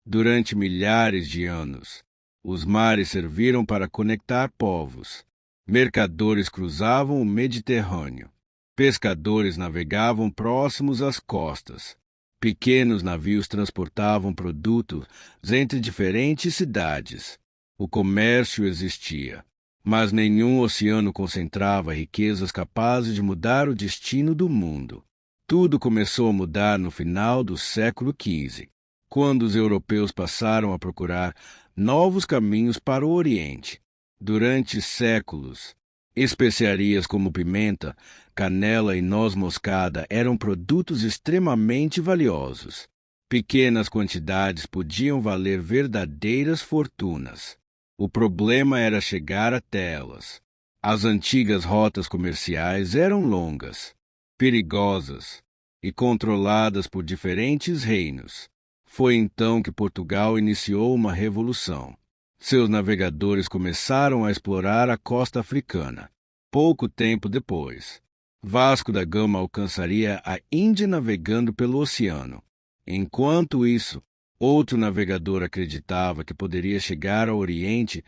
Durante milhares de anos, os mares serviram para conectar povos. Mercadores cruzavam o Mediterrâneo. Pescadores navegavam próximos às costas. Pequenos navios transportavam produtos entre diferentes cidades. O comércio existia, mas nenhum oceano concentrava riquezas capazes de mudar o destino do mundo. Tudo começou a mudar no final do século XV, quando os europeus passaram a procurar novos caminhos para o Oriente. Durante séculos, especiarias como pimenta, canela e noz moscada eram produtos extremamente valiosos. Pequenas quantidades podiam valer verdadeiras fortunas. O problema era chegar até elas. As antigas rotas comerciais eram longas, perigosas e controladas por diferentes reinos. Foi então que Portugal iniciou uma revolução. Seus navegadores começaram a explorar a costa africana. Pouco tempo depois, Vasco da Gama alcançaria a Índia navegando pelo oceano. Enquanto isso, outro navegador acreditava que poderia chegar ao Oriente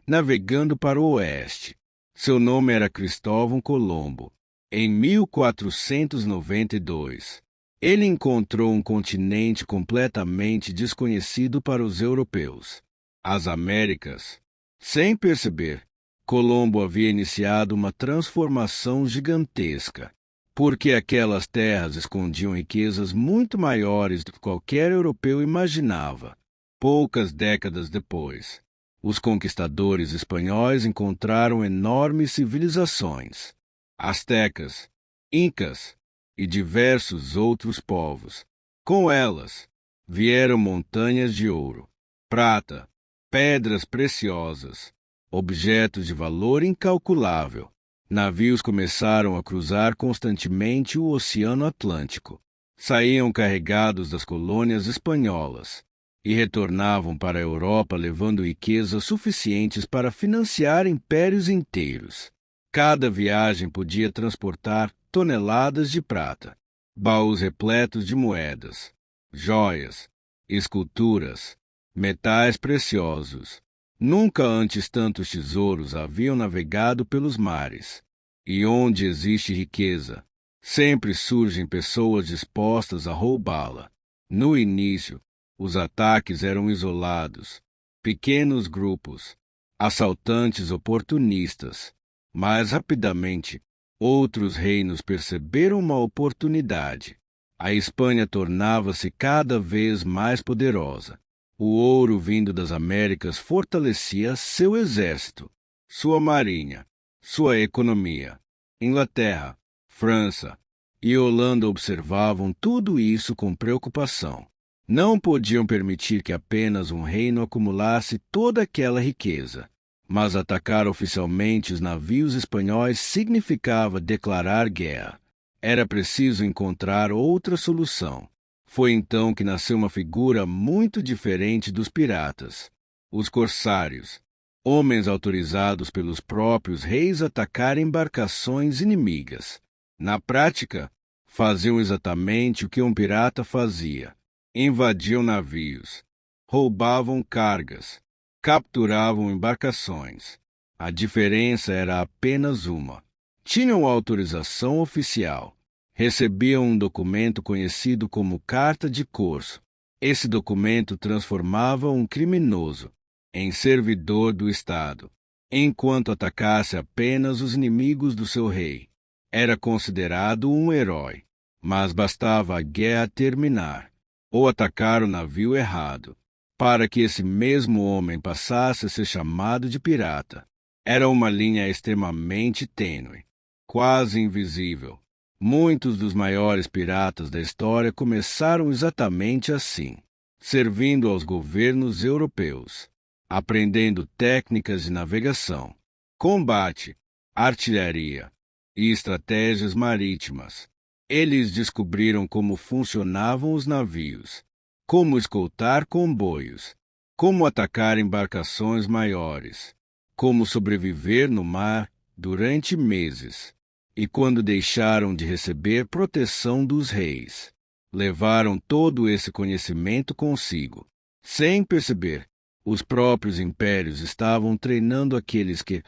navegando para o oeste. Seu nome era Cristóvão Colombo. Em 1492, ele encontrou um continente completamente desconhecido para os europeus, as Américas. Sem perceber, Colombo havia iniciado uma transformação gigantesca, porque aquelas terras escondiam riquezas muito maiores do que qualquer europeu imaginava. Poucas décadas depois, os conquistadores espanhóis encontraram enormes civilizações. Astecas, Incas e diversos outros povos. Com elas, vieram montanhas de ouro, prata, pedras preciosas, objetos de valor incalculável. Navios começaram a cruzar constantemente o Oceano Atlântico. Saíam carregados das colônias espanholas e retornavam para a Europa levando riquezas suficientes para financiar impérios inteiros. Cada viagem podia transportar toneladas de prata, baús repletos de moedas, joias, esculturas, metais preciosos. Nunca antes tantos tesouros haviam navegado pelos mares. E onde existe riqueza, sempre surgem pessoas dispostas a roubá-la. No início, os ataques eram isolados, pequenos grupos, assaltantes oportunistas. Mas rapidamente, outros reinos perceberam uma oportunidade. A Espanha tornava-se cada vez mais poderosa. O ouro vindo das Américas fortalecia seu exército, sua marinha, sua economia. Inglaterra, França e Holanda observavam tudo isso com preocupação. Não podiam permitir que apenas um reino acumulasse toda aquela riqueza. Mas atacar oficialmente os navios espanhóis significava declarar guerra. Era preciso encontrar outra solução. Foi então que nasceu uma figura muito diferente dos piratas: os corsários, homens autorizados pelos próprios reis a atacar embarcações inimigas. Na prática, faziam exatamente o que um pirata fazia: invadiam navios, roubavam cargas, capturavam embarcações. A diferença era apenas uma: tinham autorização oficial. Recebiam um documento conhecido como Carta de Corso. Esse documento transformava um criminoso em servidor do Estado, enquanto atacasse apenas os inimigos do seu rei. Era considerado um herói, mas bastava a guerra terminar, ou atacar o navio errado, para que esse mesmo homem passasse a ser chamado de pirata. Era uma linha extremamente tênue, quase invisível. Muitos dos maiores piratas da história começaram exatamente assim, servindo aos governos europeus, aprendendo técnicas de navegação, combate, artilharia e estratégias marítimas. Eles descobriram como funcionavam os navios, como escoltar comboios, como atacar embarcações maiores, como sobreviver no mar durante meses. E quando deixaram de receber proteção dos reis, levaram todo esse conhecimento consigo. Sem perceber, os próprios impérios estavam treinando aqueles que,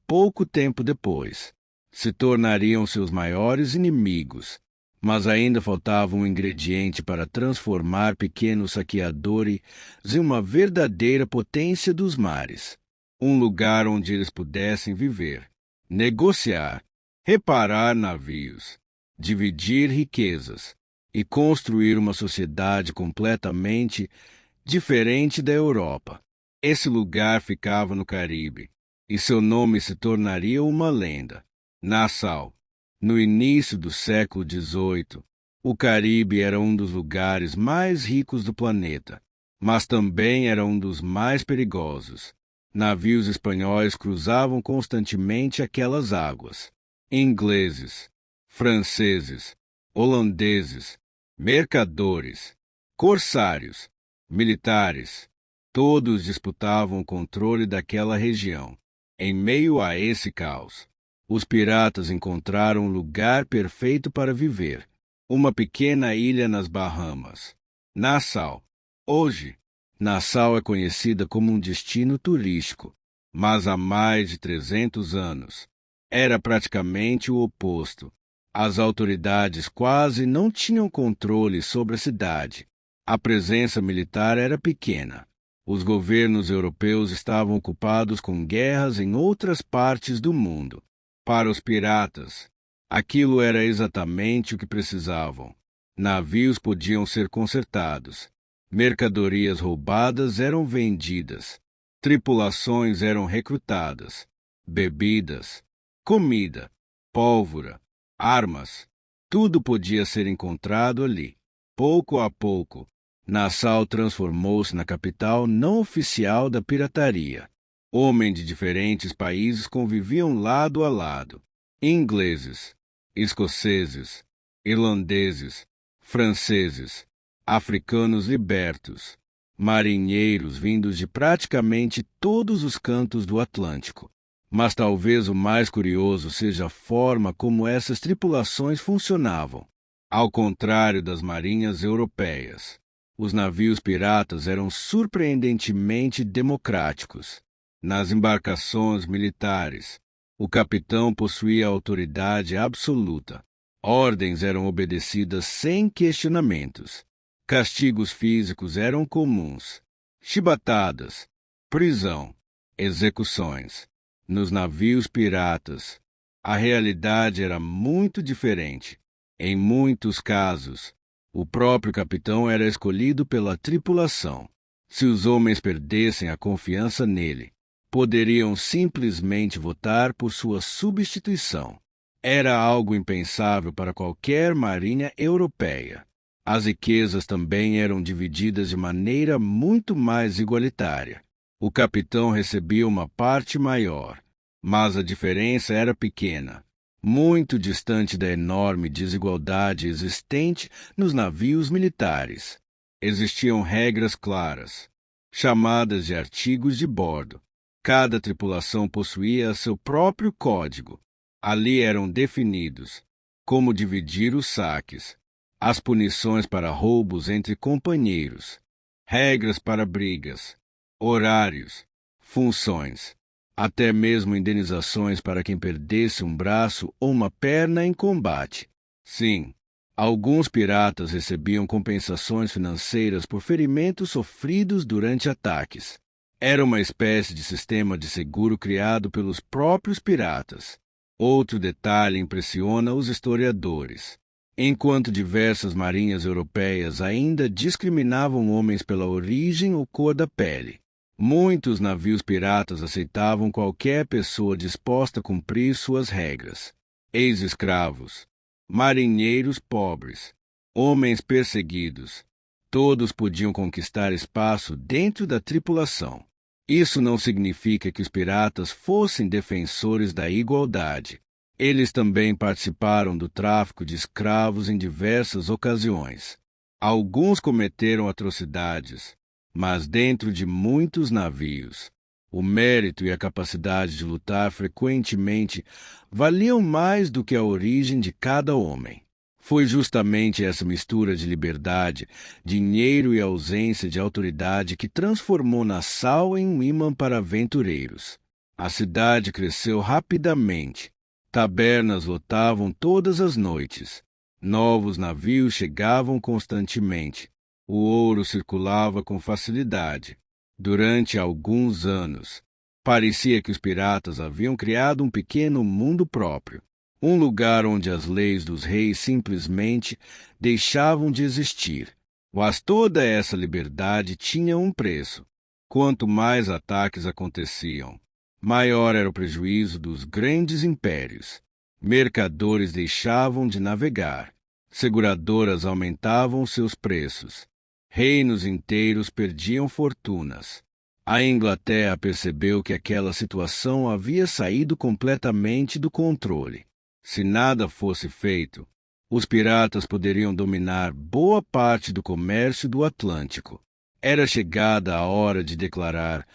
pouco tempo depois, se tornariam seus maiores inimigos. Mas ainda faltava um ingrediente para transformar pequenos saqueadores em uma verdadeira potência dos mares. Um lugar onde eles pudessem viver, negociar, reparar navios, dividir riquezas e construir uma sociedade completamente diferente da Europa. Esse lugar ficava no Caribe, e seu nome se tornaria uma lenda. Nassau. No início do século XVIII, o Caribe era um dos lugares mais ricos do planeta, mas também era um dos mais perigosos. Navios espanhóis cruzavam constantemente aquelas águas. Ingleses, franceses, holandeses, mercadores, corsários, militares, todos disputavam o controle daquela região. Em meio a esse caos, os piratas encontraram um lugar perfeito para viver, uma pequena ilha nas Bahamas. Nassau. Hoje, Nassau é conhecida como um destino turístico, mas há mais de 300 anos era praticamente o oposto. As autoridades quase não tinham controle sobre a cidade. A presença militar era pequena. Os governos europeus estavam ocupados com guerras em outras partes do mundo. Para os piratas, aquilo era exatamente o que precisavam. Navios podiam ser consertados, mercadorias roubadas eram vendidas, tripulações eram recrutadas, bebidas, comida, pólvora, armas, tudo podia ser encontrado ali. Pouco a pouco, Nassau transformou-se na capital não oficial da pirataria. Homens de diferentes países conviviam lado a lado. Ingleses, escoceses, irlandeses, franceses, africanos libertos, marinheiros vindos de praticamente todos os cantos do Atlântico. Mas talvez o mais curioso seja a forma como essas tripulações funcionavam. Ao contrário das marinhas europeias, os navios piratas eram surpreendentemente democráticos. Nas embarcações militares, o capitão possuía autoridade absoluta. Ordens eram obedecidas sem questionamentos. Castigos físicos eram comuns. Chibatadas, prisão, execuções. Nos navios piratas, a realidade era muito diferente. Em muitos casos, o próprio capitão era escolhido pela tripulação. Se os homens perdessem a confiança nele, poderiam simplesmente votar por sua substituição. Era algo impensável para qualquer marinha europeia. As riquezas também eram divididas de maneira muito mais igualitária. O capitão recebia uma parte maior, mas a diferença era pequena, muito distante da enorme desigualdade existente nos navios militares. Existiam regras claras, chamadas de artigos de bordo. Cada tripulação possuía seu próprio código. Ali eram definidos como dividir os saques, as punições para roubos entre companheiros, regras para brigas, horários, funções, até mesmo indenizações para quem perdesse um braço ou uma perna em combate. Sim, alguns piratas recebiam compensações financeiras por ferimentos sofridos durante ataques. Era uma espécie de sistema de seguro criado pelos próprios piratas. Outro detalhe impressiona os historiadores. Enquanto diversas marinhas europeias ainda discriminavam homens pela origem ou cor da pele, muitos navios piratas aceitavam qualquer pessoa disposta a cumprir suas regras. Ex-escravos, marinheiros pobres, homens perseguidos, todos podiam conquistar espaço dentro da tripulação. Isso não significa que os piratas fossem defensores da igualdade. Eles também participaram do tráfico de escravos em diversas ocasiões. Alguns cometeram atrocidades, mas dentro de muitos navios, o mérito e a capacidade de lutar frequentemente valiam mais do que a origem de cada homem. Foi justamente essa mistura de liberdade, dinheiro e ausência de autoridade que transformou Nassau em um imã para aventureiros. A cidade cresceu rapidamente. Tabernas lotavam todas as noites. Novos navios chegavam constantemente. O ouro circulava com facilidade. Durante alguns anos, parecia que os piratas haviam criado um pequeno mundo próprio. Um lugar onde as leis dos reis simplesmente deixavam de existir. Mas toda essa liberdade tinha um preço. Quanto mais ataques aconteciam, maior era o prejuízo dos grandes impérios. Mercadores deixavam de navegar. Seguradoras aumentavam seus preços. Reinos inteiros perdiam fortunas. A Inglaterra percebeu que aquela situação havia saído completamente do controle. Se nada fosse feito, os piratas poderiam dominar boa parte do comércio do Atlântico. Era chegada a hora de declarar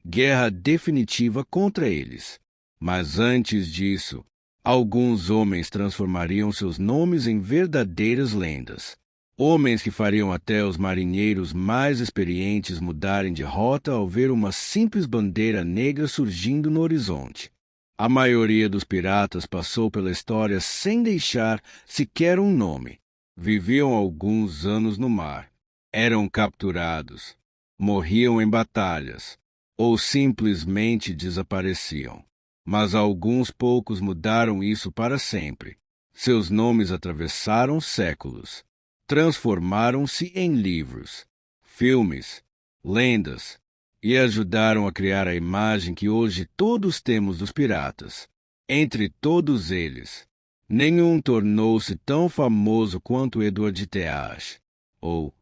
guerra definitiva contra eles. Mas antes disso, alguns homens transformariam seus nomes em verdadeiras lendas. Homens que fariam até os marinheiros mais experientes mudarem de rota ao ver uma simples bandeira negra surgindo no horizonte. A maioria dos piratas passou pela história sem deixar sequer um nome. Viviam alguns anos no mar. Eram capturados, morriam em batalhas ou simplesmente desapareciam. Mas alguns poucos mudaram isso para sempre. Seus nomes atravessaram séculos. Transformaram-se em livros, filmes, lendas, e ajudaram a criar a imagem que hoje todos temos dos piratas. Entre todos eles, nenhum tornou-se tão famoso quanto Edward Teach, ou,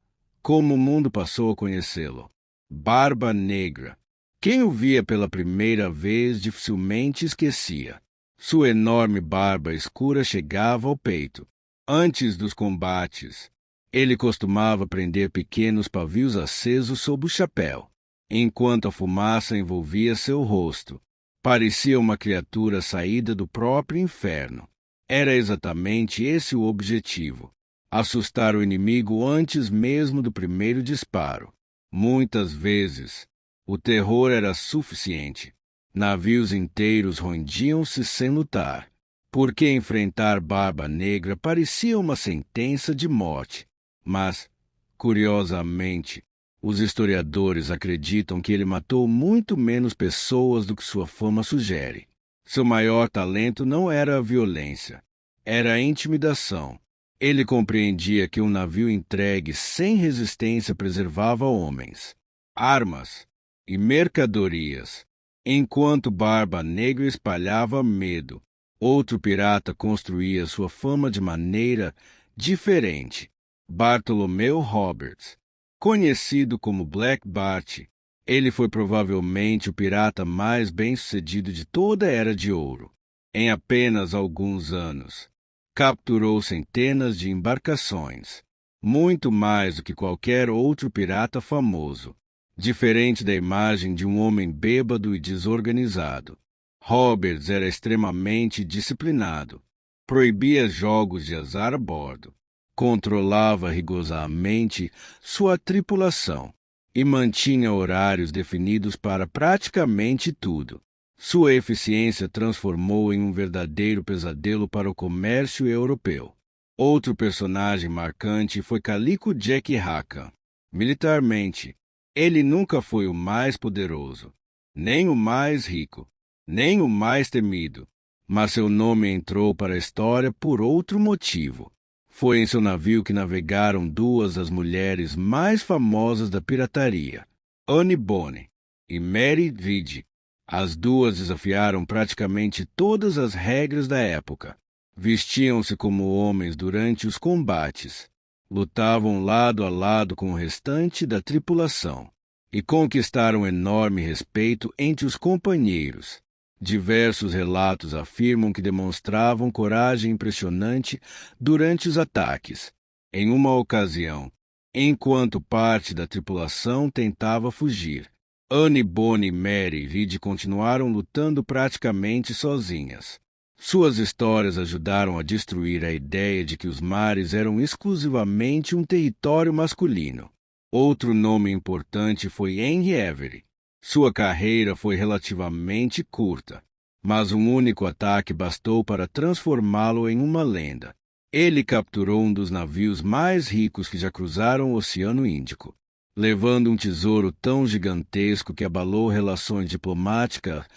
como o mundo passou a conhecê-lo, Barba Negra. Quem o via pela primeira vez dificilmente esquecia. Sua enorme barba escura chegava ao peito. Antes dos combates, ele costumava prender pequenos pavios acesos sob o chapéu, enquanto a fumaça envolvia seu rosto. Parecia uma criatura saída do próprio inferno. Era exatamente esse o objetivo: assustar o inimigo antes mesmo do primeiro disparo. Muitas vezes, o terror era suficiente. Navios inteiros rendiam-se sem lutar, porque enfrentar Barba Negra parecia uma sentença de morte. Mas, curiosamente, os historiadores acreditam que ele matou muito menos pessoas do que sua fama sugere. Seu maior talento não era a violência, era a intimidação. Ele compreendia que um navio entregue sem resistência preservava homens, armas e mercadorias, enquanto Barba Negra espalhava medo. Outro pirata construía sua fama de maneira diferente. Bartholomew Roberts, conhecido como Black Bart, ele foi provavelmente o pirata mais bem-sucedido de toda a Era de Ouro. Em apenas alguns anos, capturou centenas de embarcações, muito mais do que qualquer outro pirata famoso. Diferente da imagem de um homem bêbado e desorganizado, Roberts era extremamente disciplinado, proibia jogos de azar a bordo, controlava rigorosamente sua tripulação e mantinha horários definidos para praticamente tudo. Sua eficiência transformou em um verdadeiro pesadelo para o comércio europeu. Outro personagem marcante foi Calico Jack Rackham. Militarmente, ele nunca foi o mais poderoso, nem o mais rico, nem o mais temido, mas seu nome entrou para a história por outro motivo. Foi em seu navio que navegaram duas das mulheres mais famosas da pirataria, Anne Bonny e Mary Read. As duas desafiaram praticamente todas as regras da época. Vestiam-se como homens durante os combates, lutavam lado a lado com o restante da tripulação e conquistaram enorme respeito entre os companheiros. Diversos relatos afirmam que demonstravam coragem impressionante durante os ataques. Em uma ocasião, enquanto parte da tripulação tentava fugir, Anne Bonny e Mary Read continuaram lutando praticamente sozinhas. Suas histórias ajudaram a destruir a ideia de que os mares eram exclusivamente um território masculino. Outro nome importante foi Henry Avery. Sua carreira foi relativamente curta, mas um único ataque bastou para transformá-lo em uma lenda. Ele capturou um dos navios mais ricos que já cruzaram o Oceano Índico, levando um tesouro tão gigantesco que abalou relações diplomáticas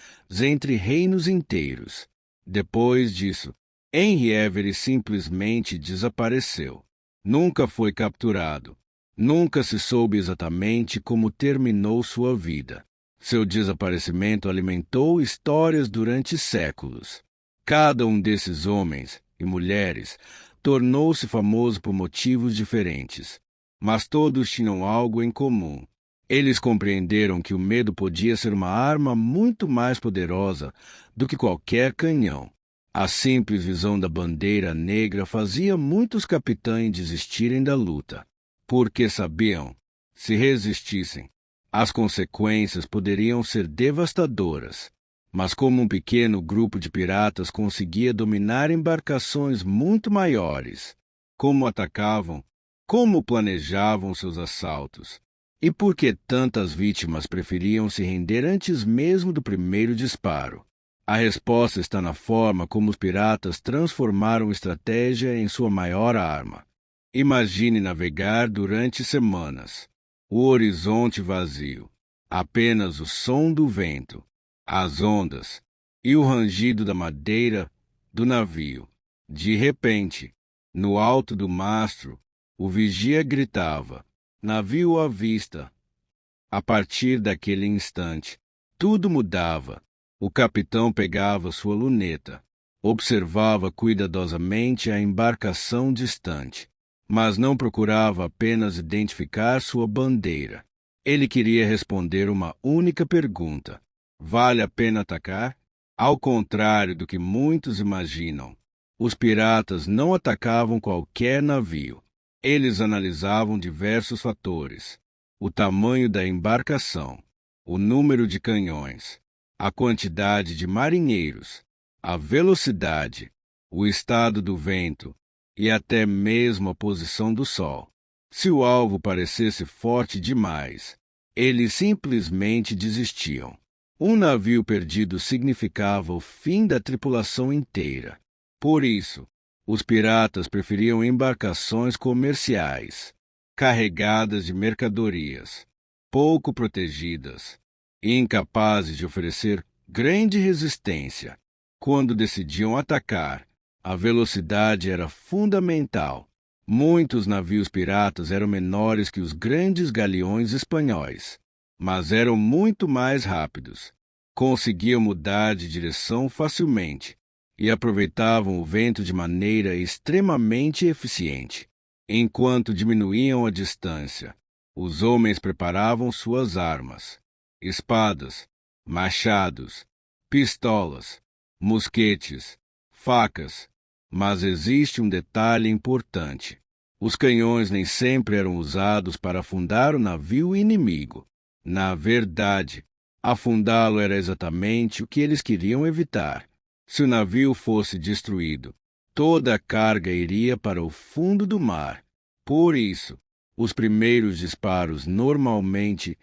entre reinos inteiros. Depois disso, Henry Avery simplesmente desapareceu. Nunca foi capturado. Nunca se soube exatamente como terminou sua vida. Seu desaparecimento alimentou histórias durante séculos. Cada um desses homens e mulheres tornou-se famoso por motivos diferentes, mas todos tinham algo em comum. Eles compreenderam que o medo podia ser uma arma muito mais poderosa do que qualquer canhão. A simples visão da bandeira negra fazia muitos capitães desistirem da luta, porque sabiam, se resistissem, as consequências poderiam ser devastadoras. Mas como um pequeno grupo de piratas conseguia dominar embarcações muito maiores, como atacavam, como planejavam seus assaltos, e por que tantas vítimas preferiam se render antes mesmo do primeiro disparo? A resposta está na forma como os piratas transformaram estratégia em sua maior arma. Imagine navegar durante semanas. O horizonte vazio, apenas o som do vento, as ondas e o rangido da madeira do navio. De repente, no alto do mastro, o vigia gritava: "Navio à vista!" A partir daquele instante, tudo mudava. O capitão pegava sua luneta, observava cuidadosamente a embarcação distante, mas não procurava apenas identificar sua bandeira. Ele queria responder uma única pergunta: vale a pena atacar? Ao contrário do que muitos imaginam, os piratas não atacavam qualquer navio. Eles analisavam diversos fatores: o tamanho da embarcação, o número de canhões, a quantidade de marinheiros, a velocidade, o estado do vento e até mesmo a posição do sol. Se o alvo parecesse forte demais, eles simplesmente desistiam. Um navio perdido significava o fim da tripulação inteira. Por isso, os piratas preferiam embarcações comerciais, carregadas de mercadorias, pouco protegidas e incapazes de oferecer grande resistência. Quando decidiam atacar, a velocidade era fundamental. Muitos navios piratas eram menores que os grandes galeões espanhóis, mas eram muito mais rápidos. Conseguiam mudar de direção facilmente e aproveitavam o vento de maneira extremamente eficiente. Enquanto diminuíam a distância, os homens preparavam suas armas: espadas, machados, pistolas, mosquetes, facas. Mas existe um detalhe importante: os canhões nem sempre eram usados para afundar o navio inimigo. Na verdade, afundá-lo era exatamente o que eles queriam evitar. Se o navio fosse destruído, toda a carga iria para o fundo do mar. Por isso, os primeiros disparos normalmente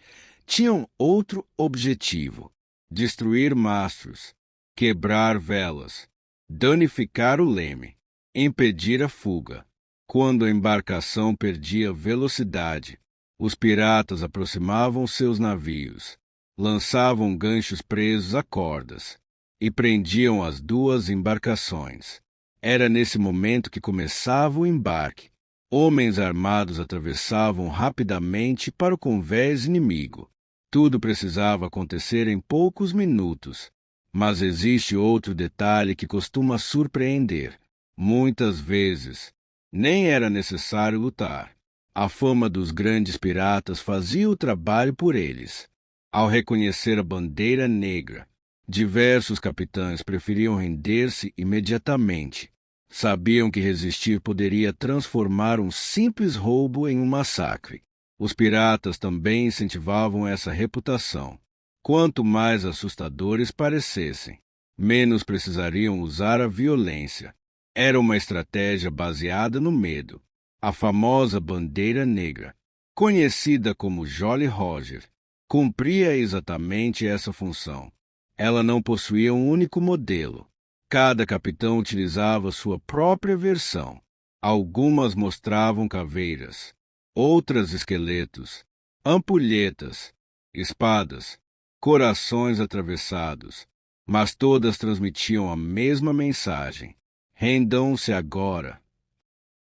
tinham outro objetivo: destruir mastros, quebrar velas, danificar o leme, impedir a fuga. Quando a embarcação perdia velocidade, os piratas aproximavam seus navios, lançavam ganchos presos a cordas e prendiam as duas embarcações. Era nesse momento que começava o embarque. Homens armados atravessavam rapidamente para o convés inimigo. Tudo precisava acontecer em poucos minutos. Mas existe outro detalhe que costuma surpreender. Muitas vezes, nem era necessário lutar. A fama dos grandes piratas fazia o trabalho por eles. Ao reconhecer a bandeira negra, diversos capitães preferiam render-se imediatamente. Sabiam que resistir poderia transformar um simples roubo em um massacre. Os piratas também incentivavam essa reputação. Quanto mais assustadores parecessem, menos precisariam usar a violência. Era uma estratégia baseada no medo. A famosa Bandeira Negra, conhecida como Jolly Roger, cumpria exatamente essa função. Ela não possuía um único modelo. Cada capitão utilizava sua própria versão. Algumas mostravam caveiras, outras esqueletos, ampulhetas, espadas, corações atravessados, mas todas transmitiam a mesma mensagem: rendam-se agora.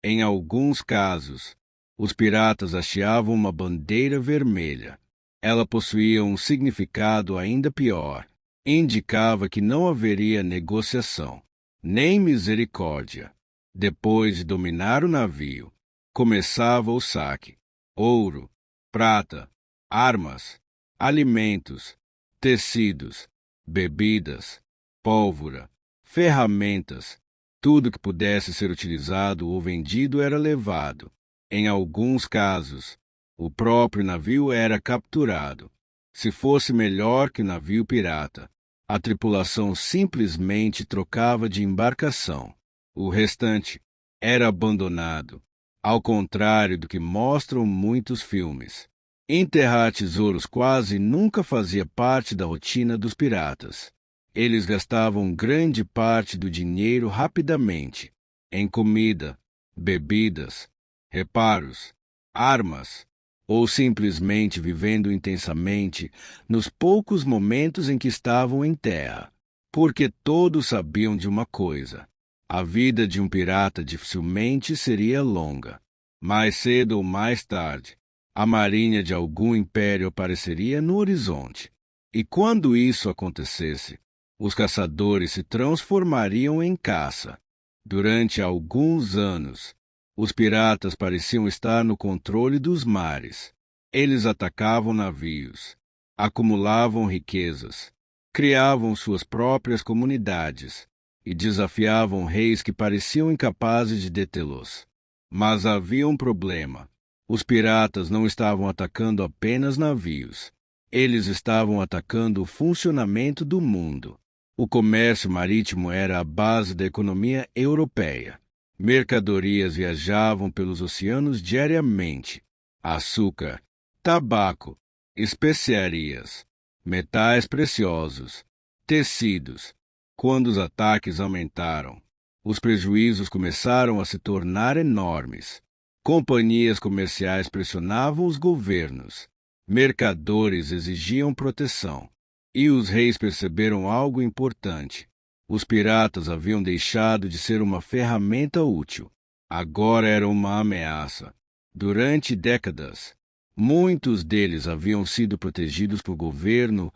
Em alguns casos, os piratas hasteavam uma bandeira vermelha. Ela possuía um significado ainda pior. Indicava que não haveria negociação, nem misericórdia. Depois de dominar o navio, começava o saque: ouro, prata, armas, alimentos, tecidos, bebidas, pólvora, ferramentas. Tudo que pudesse ser utilizado ou vendido era levado. Em alguns casos, o próprio navio era capturado. Se fosse melhor que o navio pirata, a tripulação simplesmente trocava de embarcação. O restante era abandonado, ao contrário do que mostram muitos filmes. Enterrar tesouros quase nunca fazia parte da rotina dos piratas. Eles gastavam grande parte do dinheiro rapidamente, em comida, bebidas, reparos, armas, ou simplesmente vivendo intensamente nos poucos momentos em que estavam em terra. Porque todos sabiam de uma coisa: a vida de um pirata dificilmente seria longa. Mais cedo ou mais tarde, a marinha de algum império apareceria no horizonte. E quando isso acontecesse, os caçadores se transformariam em caça. Durante alguns anos, os piratas pareciam estar no controle dos mares. Eles atacavam navios, acumulavam riquezas, criavam suas próprias comunidades e desafiavam reis que pareciam incapazes de detê-los. Mas havia um problema. Os piratas não estavam atacando apenas navios. Eles estavam atacando o funcionamento do mundo. O comércio marítimo era a base da economia europeia. Mercadorias viajavam pelos oceanos diariamente. Açúcar, tabaco, especiarias, metais preciosos, tecidos. Quando os ataques aumentaram, os prejuízos começaram a se tornar enormes. Companhias comerciais pressionavam os governos. Mercadores exigiam proteção. E os reis perceberam algo importante. Os piratas haviam deixado de ser uma ferramenta útil. Agora eram uma ameaça. Durante décadas, muitos deles haviam sido protegidos por governos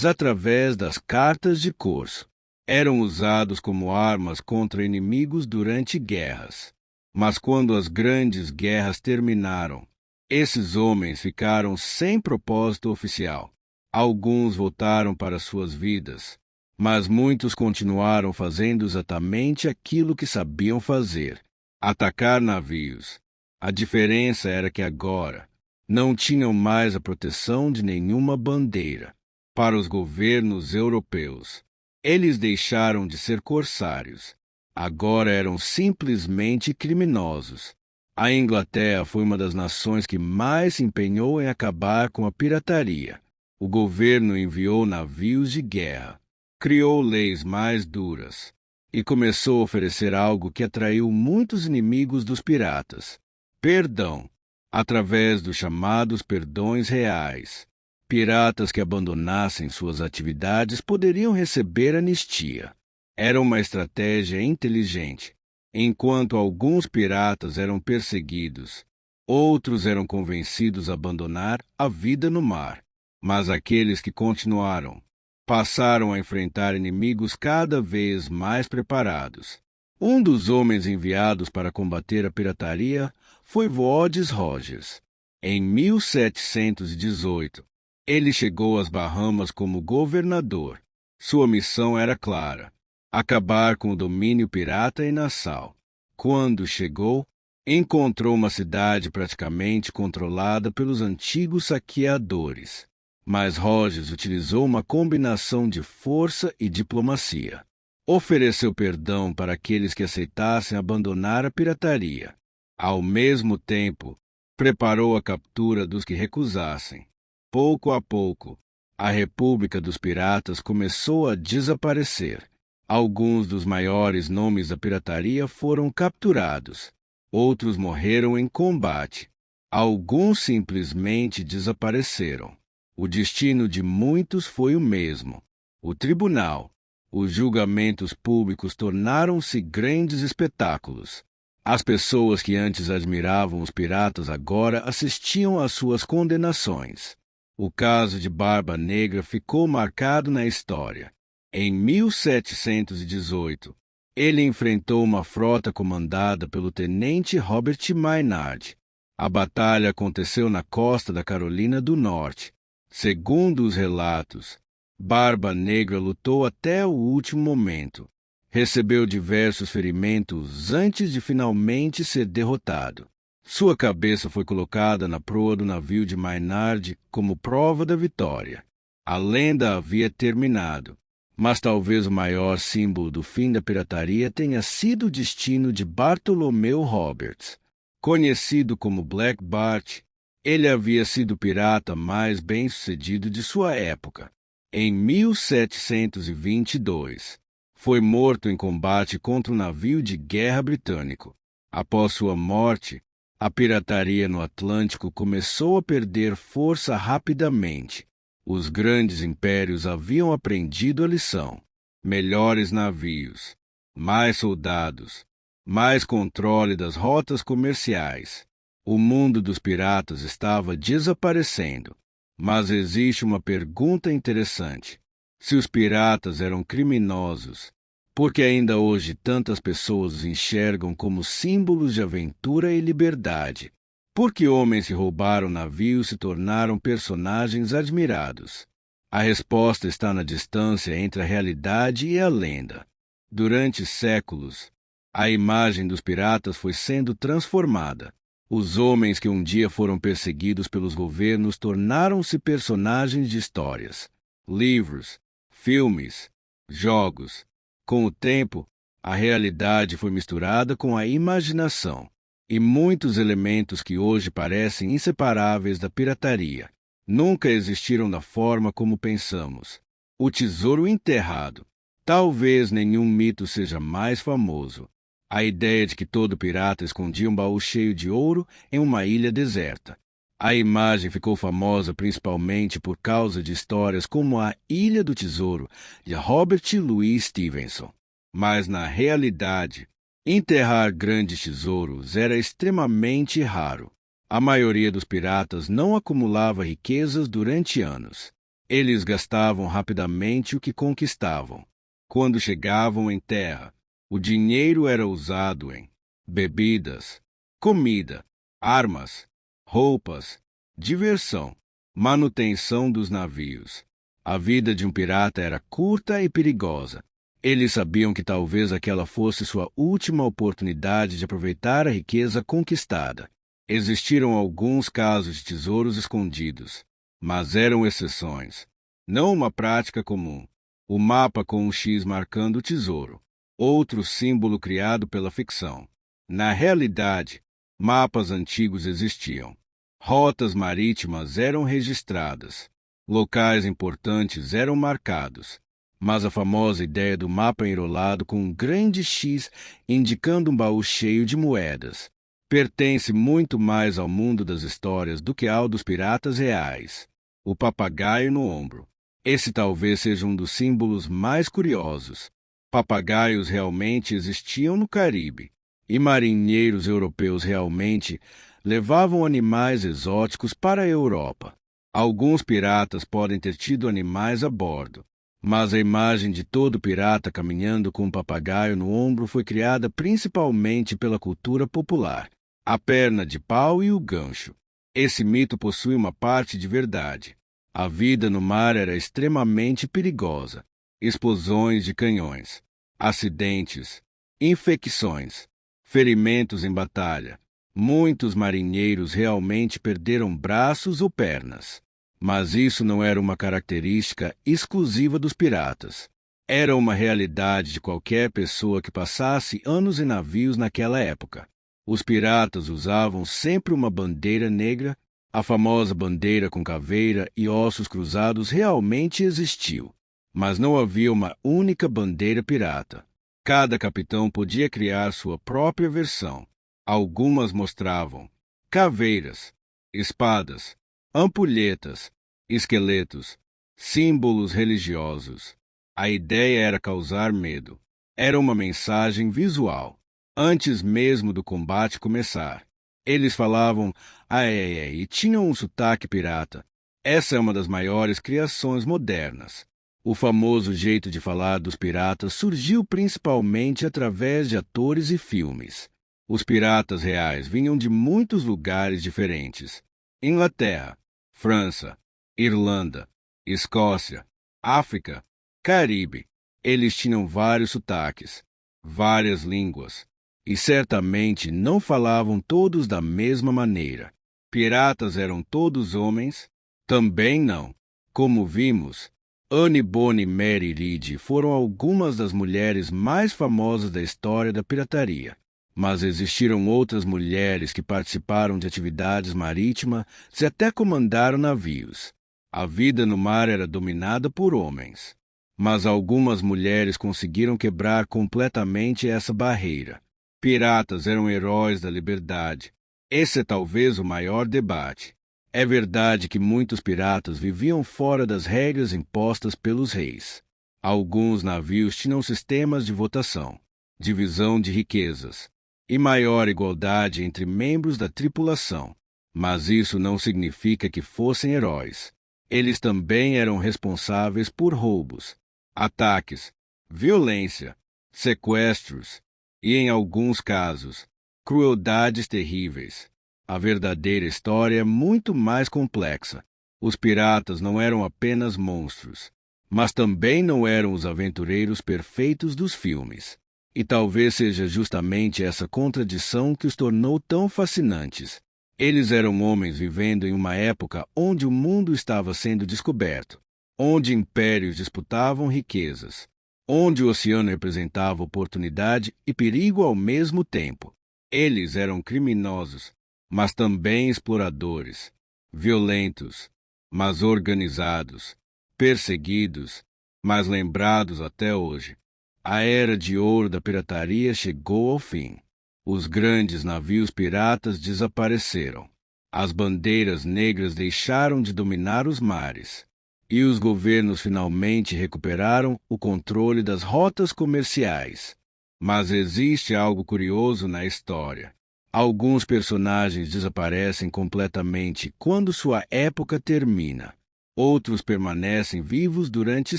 através das cartas de corso. Eram usados como armas contra inimigos durante guerras. Mas quando as grandes guerras terminaram, esses homens ficaram sem propósito oficial. Alguns voltaram para suas vidas, mas muitos continuaram fazendo exatamente aquilo que sabiam fazer: atacar navios. A diferença era que agora não tinham mais a proteção de nenhuma bandeira. Para os governos europeus, eles deixaram de ser corsários. Agora eram simplesmente criminosos. A Inglaterra foi uma das nações que mais se empenhou em acabar com a pirataria. O governo enviou navios de guerra, criou leis mais duras e começou a oferecer algo que atraiu muitos inimigos dos piratas: perdão, através dos chamados perdões reais. Piratas que abandonassem suas atividades poderiam receber anistia. Era uma estratégia inteligente. Enquanto alguns piratas eram perseguidos, outros eram convencidos a abandonar a vida no mar. Mas aqueles que continuaram passaram a enfrentar inimigos cada vez mais preparados. Um dos homens enviados para combater a pirataria foi Woodes Rogers. Em 1718, ele chegou às Bahamas como governador. Sua missão era clara: acabar com o domínio pirata em Nassau. Quando chegou, encontrou uma cidade praticamente controlada pelos antigos saqueadores. Mas Rogers utilizou uma combinação de força e diplomacia. Ofereceu perdão para aqueles que aceitassem abandonar a pirataria. Ao mesmo tempo, preparou a captura dos que recusassem. Pouco a pouco, a República dos Piratas começou a desaparecer. Alguns dos maiores nomes da pirataria foram capturados. Outros morreram em combate. Alguns simplesmente desapareceram. O destino de muitos foi o mesmo. O tribunal. Os julgamentos públicos tornaram-se grandes espetáculos. As pessoas que antes admiravam os piratas agora assistiam às suas condenações. O caso de Barba Negra ficou marcado na história. Em 1718, ele enfrentou uma frota comandada pelo tenente Robert Maynard. A batalha aconteceu na costa da Carolina do Norte. Segundo os relatos, Barba Negra lutou até o último momento. Recebeu diversos ferimentos antes de finalmente ser derrotado. Sua cabeça foi colocada na proa do navio de Maynard como prova da vitória. A lenda havia terminado, mas talvez o maior símbolo do fim da pirataria tenha sido o destino de Bartholomew Roberts. Conhecido como Black Bart, ele havia sido o pirata mais bem-sucedido de sua época. Em 1722, foi morto em combate contra um navio de guerra britânico. Após sua morte, a pirataria no Atlântico começou a perder força rapidamente. Os grandes impérios haviam aprendido a lição. Melhores navios, mais soldados, mais controle das rotas comerciais. O mundo dos piratas estava desaparecendo. Mas existe uma pergunta interessante. Se os piratas eram criminosos, por que ainda hoje tantas pessoas os enxergam como símbolos de aventura e liberdade? Por que homens que roubaram navios se tornaram personagens admirados? A resposta está na distância entre a realidade e a lenda. Durante séculos, a imagem dos piratas foi sendo transformada. Os homens que um dia foram perseguidos pelos governos tornaram-se personagens de histórias, livros, filmes, jogos. Com o tempo, a realidade foi misturada com a imaginação, e muitos elementos que hoje parecem inseparáveis da pirataria nunca existiram da forma como pensamos. O tesouro enterrado. Talvez nenhum mito seja mais famoso. A ideia de que todo pirata escondia um baú cheio de ouro em uma ilha deserta. A imagem ficou famosa principalmente por causa de histórias como a Ilha do Tesouro, de Robert Louis Stevenson. Mas, na realidade, enterrar grandes tesouros era extremamente raro. A maioria dos piratas não acumulava riquezas durante anos. Eles gastavam rapidamente o que conquistavam. Quando chegavam em terra, o dinheiro era usado em bebidas, comida, armas, roupas, diversão, manutenção dos navios. A vida de um pirata era curta e perigosa. Eles sabiam que talvez aquela fosse sua última oportunidade de aproveitar a riqueza conquistada. Existiram alguns casos de tesouros escondidos, mas eram exceções, não uma prática comum. O mapa com um X marcando o tesouro. Outro símbolo criado pela ficção. Na realidade, mapas antigos existiam. Rotas marítimas eram registradas. Locais importantes eram marcados. Mas a famosa ideia do mapa enrolado com um grande X indicando um baú cheio de moedas pertence muito mais ao mundo das histórias do que ao dos piratas reais. O papagaio no ombro. Esse talvez seja um dos símbolos mais curiosos. Papagaios realmente existiam no Caribe, e marinheiros europeus realmente levavam animais exóticos para a Europa. Alguns piratas podem ter tido animais a bordo, mas a imagem de todo pirata caminhando com um papagaio no ombro foi criada principalmente pela cultura popular. A perna de pau e o gancho. Esse mito possui uma parte de verdade. A vida no mar era extremamente perigosa. Explosões de canhões, acidentes, infecções, ferimentos em batalha. Muitos marinheiros realmente perderam braços ou pernas. Mas isso não era uma característica exclusiva dos piratas. Era uma realidade de qualquer pessoa que passasse anos em navios naquela época. Os piratas usavam sempre uma bandeira negra. A famosa bandeira com caveira e ossos cruzados realmente existiu. Mas não havia uma única bandeira pirata. Cada capitão podia criar sua própria versão. Algumas mostravam caveiras, espadas, ampulhetas, esqueletos, símbolos religiosos. A ideia era causar medo. Era uma mensagem visual. Antes mesmo do combate começar, eles falavam ai, e tinham um sotaque pirata. Essa é uma das maiores criações modernas. O famoso jeito de falar dos piratas surgiu principalmente através de atores e filmes. Os piratas reais vinham de muitos lugares diferentes: Inglaterra, França, Irlanda, Escócia, África, Caribe. Eles tinham vários sotaques, várias línguas, e certamente não falavam todos da mesma maneira. Piratas eram todos homens? Também não. Como vimos, Anne Bonny e Mary Read foram algumas das mulheres mais famosas da história da pirataria. Mas existiram outras mulheres que participaram de atividades marítimas e até comandaram navios. A vida no mar era dominada por homens. Mas algumas mulheres conseguiram quebrar completamente essa barreira. Piratas eram heróis da liberdade. Esse é talvez o maior debate. É verdade que muitos piratas viviam fora das regras impostas pelos reis. Alguns navios tinham sistemas de votação, divisão de riquezas e maior igualdade entre membros da tripulação. Mas isso não significa que fossem heróis. Eles também eram responsáveis por roubos, ataques, violência, sequestros e, em alguns casos, crueldades terríveis. A verdadeira história é muito mais complexa. Os piratas não eram apenas monstros, mas também não eram os aventureiros perfeitos dos filmes. E talvez seja justamente essa contradição que os tornou tão fascinantes. Eles eram homens vivendo em uma época onde o mundo estava sendo descoberto, onde impérios disputavam riquezas, onde o oceano representava oportunidade e perigo ao mesmo tempo. Eles eram criminosos, mas também exploradores, violentos, mas organizados, perseguidos, mas lembrados até hoje. A era de ouro da pirataria chegou ao fim. Os grandes navios piratas desapareceram. As bandeiras negras deixaram de dominar os mares. E os governos finalmente recuperaram o controle das rotas comerciais. Mas existe algo curioso na história. Alguns personagens desaparecem completamente quando sua época termina. Outros permanecem vivos durante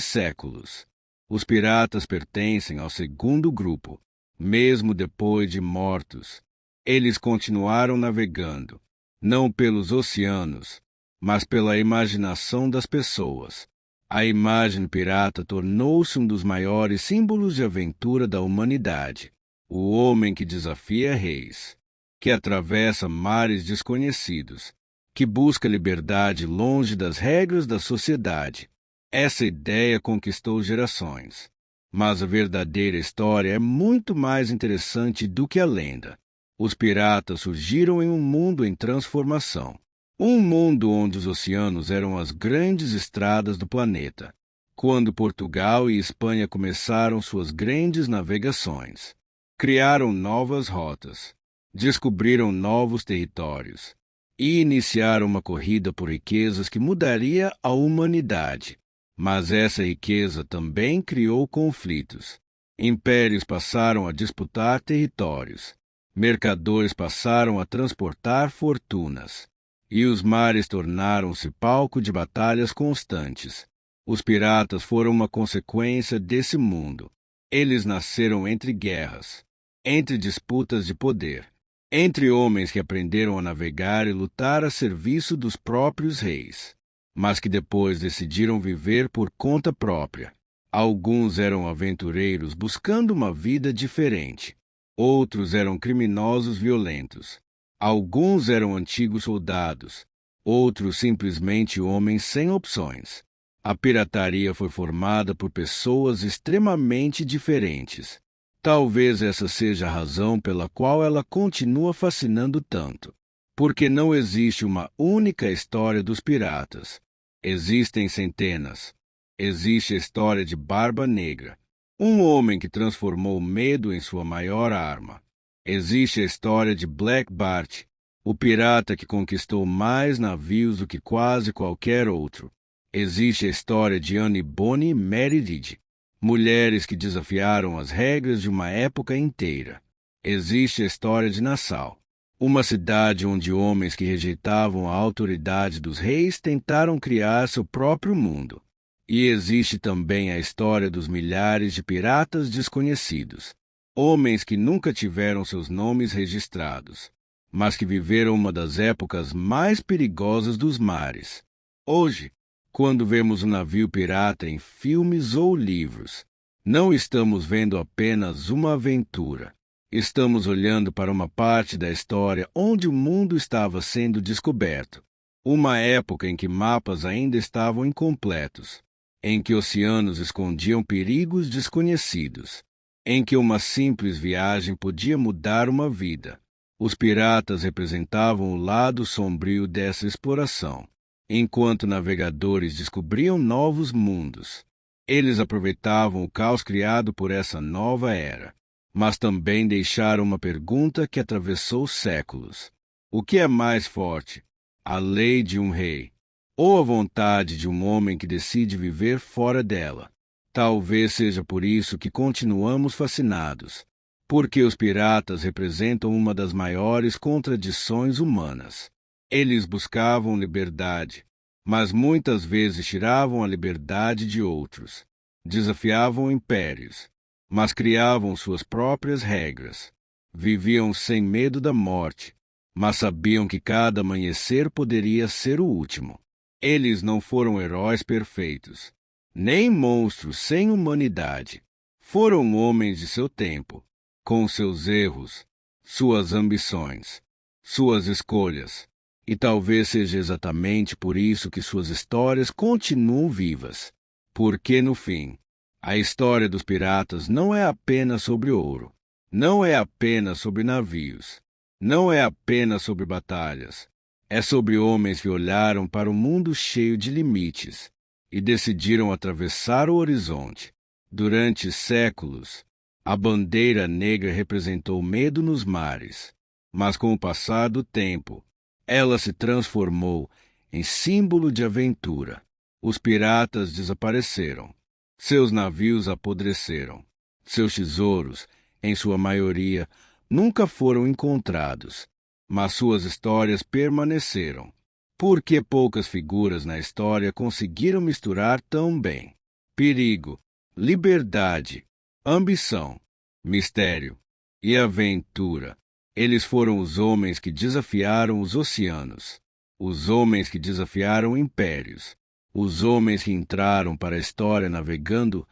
séculos. Os piratas pertencem ao segundo grupo. Mesmo depois de mortos, eles continuaram navegando, não pelos oceanos, mas pela imaginação das pessoas. A imagem pirata tornou-se um dos maiores símbolos de aventura da humanidade. O homem que desafia reis, que atravessa mares desconhecidos, que busca liberdade longe das regras da sociedade. Essa ideia conquistou gerações. Mas a verdadeira história é muito mais interessante do que a lenda. Os piratas surgiram em um mundo em transformação. Um mundo onde os oceanos eram as grandes estradas do planeta. Quando Portugal e Espanha começaram suas grandes navegações, criaram novas rotas, descobriram novos territórios e iniciaram uma corrida por riquezas que mudaria a humanidade. Mas essa riqueza também criou conflitos. Impérios passaram a disputar territórios. Mercadores passaram a transportar fortunas. E os mares tornaram-se palco de batalhas constantes. Os piratas foram uma consequência desse mundo. Eles nasceram entre guerras, entre disputas de poder, entre homens que aprenderam a navegar e lutar a serviço dos próprios reis, mas que depois decidiram viver por conta própria. Alguns eram aventureiros buscando uma vida diferente. Outros eram criminosos violentos. Alguns eram antigos soldados, outros simplesmente homens sem opções. A pirataria foi formada por pessoas extremamente diferentes. Talvez essa seja a razão pela qual ela continua fascinando tanto. Porque não existe uma única história dos piratas. Existem centenas. Existe a história de Barba Negra, um homem que transformou o medo em sua maior arma. Existe a história de Black Bart, o pirata que conquistou mais navios do que quase qualquer outro. Existe a história de Anne Bonny e Mary Read, mulheres que desafiaram as regras de uma época inteira. Existe a história de Nassau, uma cidade onde homens que rejeitavam a autoridade dos reis tentaram criar seu próprio mundo. E existe também a história dos milhares de piratas desconhecidos, homens que nunca tiveram seus nomes registrados, mas que viveram uma das épocas mais perigosas dos mares. Hoje, quando vemos um navio pirata em filmes ou livros, não estamos vendo apenas uma aventura. Estamos olhando para uma parte da história onde o mundo estava sendo descoberto. Uma época em que mapas ainda estavam incompletos, em que oceanos escondiam perigos desconhecidos, em que uma simples viagem podia mudar uma vida. Os piratas representavam o lado sombrio dessa exploração. Enquanto navegadores descobriam novos mundos, eles aproveitavam o caos criado por essa nova era, mas também deixaram uma pergunta que atravessou séculos. O que é mais forte, a lei de um rei, ou a vontade de um homem que decide viver fora dela? Talvez seja por isso que continuamos fascinados, porque os piratas representam uma das maiores contradições humanas. Eles buscavam liberdade, mas muitas vezes tiravam a liberdade de outros. Desafiavam impérios, mas criavam suas próprias regras. Viviam sem medo da morte, mas sabiam que cada amanhecer poderia ser o último. Eles não foram heróis perfeitos, nem monstros sem humanidade. Foram homens de seu tempo, com seus erros, suas ambições, suas escolhas. E talvez seja exatamente por isso que suas histórias continuam vivas. Porque, no fim, a história dos piratas não é apenas sobre ouro, não é apenas sobre navios, não é apenas sobre batalhas. É sobre homens que olharam para um mundo cheio de limites e decidiram atravessar o horizonte. Durante séculos, a bandeira negra representou medo nos mares, mas com o passar do tempo, ela se transformou em símbolo de aventura. Os piratas desapareceram, seus navios apodreceram, seus tesouros, em sua maioria, nunca foram encontrados. Mas suas histórias permaneceram, porque poucas figuras na história conseguiram misturar tão bem perigo, liberdade, ambição, mistério e aventura. Eles foram os homens que desafiaram os oceanos, os homens que desafiaram impérios, os homens que entraram para a história navegando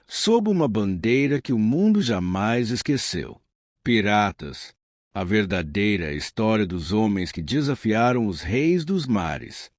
sob uma bandeira que o mundo jamais esqueceu. Piratas, a verdadeira história dos homens que desafiaram os reis dos mares.